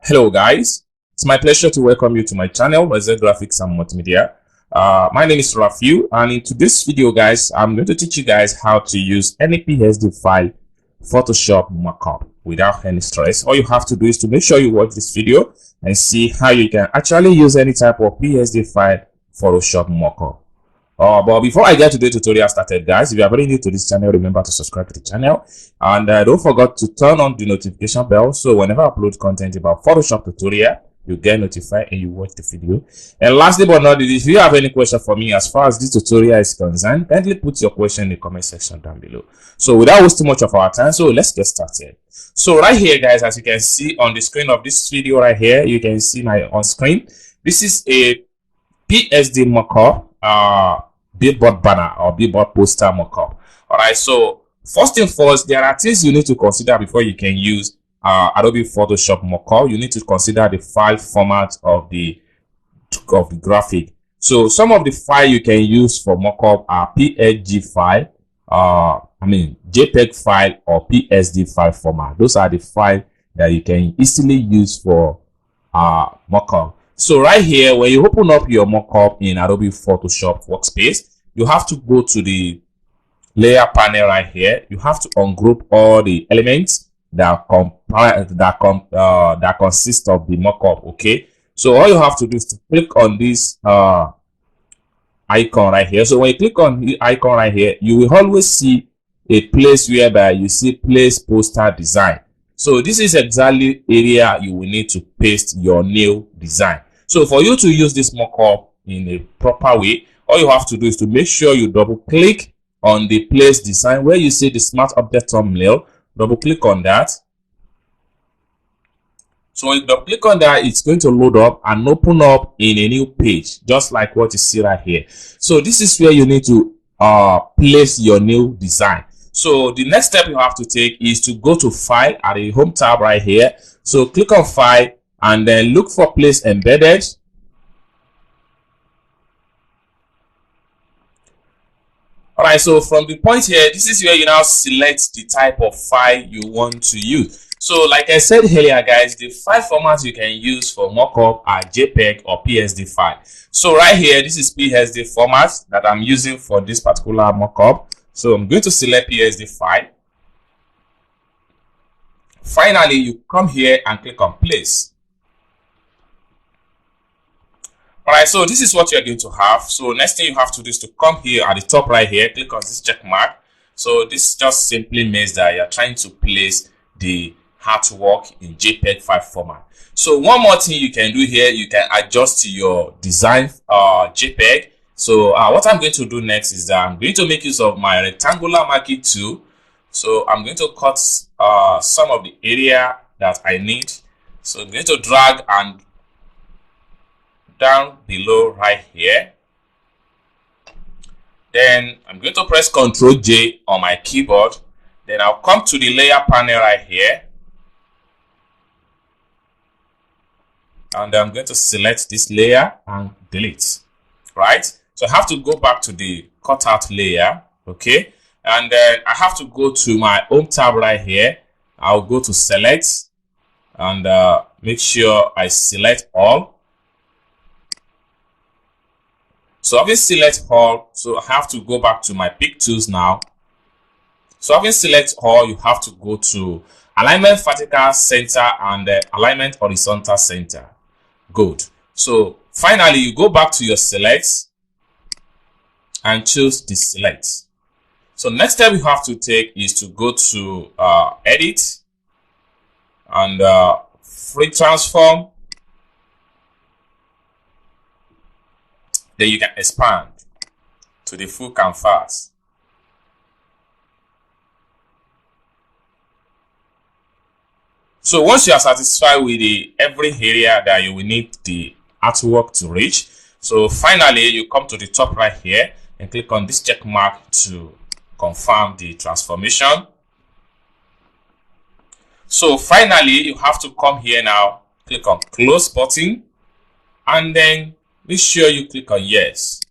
Hello guys, it's my pleasure to welcome you to my channel, Wazir Graphics and Multimedia. My name is Rafiu, and in today's video guys, I'm going to teach you guys how to use any PSD file Photoshop Mockup without any stress. All you have to do is to make sure you watch this video and see how you can actually use any type of PSD file Photoshop Mockup. But before I get to the tutorial started guys, if you are very new to this channel, remember to subscribe to the channel and don't forget to turn on the notification bell so whenever I upload content about Photoshop tutorial, you get notified and you watch the video. And lastly but not least, if you have any question for me as far as this tutorial is concerned, kindly put your question in the comment section down below. So without wasting much of our time, so let's get started. So right here guys, as you can see on the screen of this video right here, you can see my on screen. This is a PSD Mockup billboard banner or billboard poster mockup. All right, so first thing first, there are things you need to consider before you can use Adobe Photoshop Mockup. You need to consider the file format of the graphic. So some of the file you can use for mockup are PNG file, JPEG file or PSD file format. Those are the files that you can easily use for mockup. So right here, when you open up your mockup in Adobe Photoshop workspace, you have to go to the layer panel right here. You have to ungroup all the elements that consist of the mockup. Okay, so all you have to do is to click on this icon right here. So when you click on the icon right here, you will always see a place whereby you see place poster design. So this is exactly area you will need to paste your new design. So for you to use this mockup in a proper way, all you have to do is to make sure you double click on the place design where you see the smart object thumbnail. Double click on that. So when you double click on that, it's going to load up and open up in a new page, just like what you see right here. So this is where you need to place your new design. So the next step you have to take is to go to file at the home tab right here. So click on file and then look for place embedded. All right, so from the point here, this is where you now select the type of file you want to use. So like I said earlier guys, the file formats you can use for mockup are JPEG or PSD file. So right here, this is PSD format that I'm using for this particular mockup. So I'm going to select PSD file. Finally, you come here and click on place. All right, so this is what you're going to have. So next thing you have to do is to come here at the top right here, click on this check mark. So this just simply means that you're trying to place the artwork in JPEG file format. So one more thing you can do here, you can adjust your design JPEG. So what I'm going to do next is that I'm going to make use of my rectangular marquee tool. So I'm going to cut some of the area that I need. So I'm going to drag and down below right here. Then I'm going to press Ctrl J on my keyboard. Then I'll come to the layer panel right here. And I'm going to select this layer and delete. Right? So I have to go back to the cutout layer. Okay. And then I have to go to my home tab right here. I'll go to select and make sure I select all. So having select all, so I have to go back to my pick tools now. So having select all, you have to go to alignment vertical center and alignment horizontal center. Good. So finally, you go back to your select and choose the select. So next step you have to take is to go to edit and free transform. Then you can expand to the full canvas. So once you are satisfied with every area that you will need the artwork to reach, so finally you come to the top right here and click on this check mark to confirm the transformation. So finally you have to come here now, click on close button and then make sure you click on yes.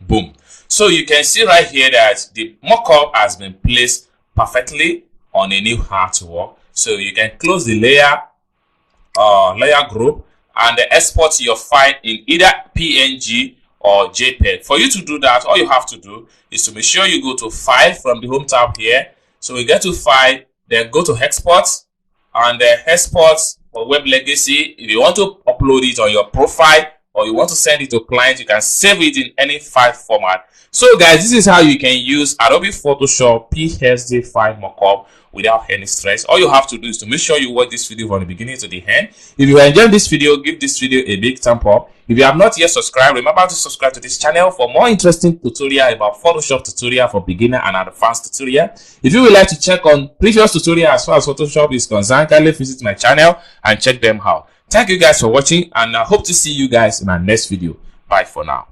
Boom. So you can see right here that the mockup has been placed perfectly on a new artwork. So you can close the layer group and export your file in either PNG or JPEG. For you to do that, all you have to do is to make sure you go to File from the Home tab here. So we get to File, then go to Export, and export for web legacy. If you want to upload it on your profile or you want to send it to client, you can save it in any file format. So guys, this is how you can use Adobe Photoshop PSD file mockup without any stress. All you have to do is to make sure you watch this video from the beginning to the end. If you enjoyed this video, give this video a big thumb up. If you have not yet subscribed, remember to subscribe to this channel for more interesting tutorial about Photoshop tutorial for beginner and advanced tutorial. If you would like to check on previous tutorial as far as Photoshop is concerned, kindly visit my channel and check them out. Thank you guys for watching, and I hope to see you guys in my next video. Bye for now.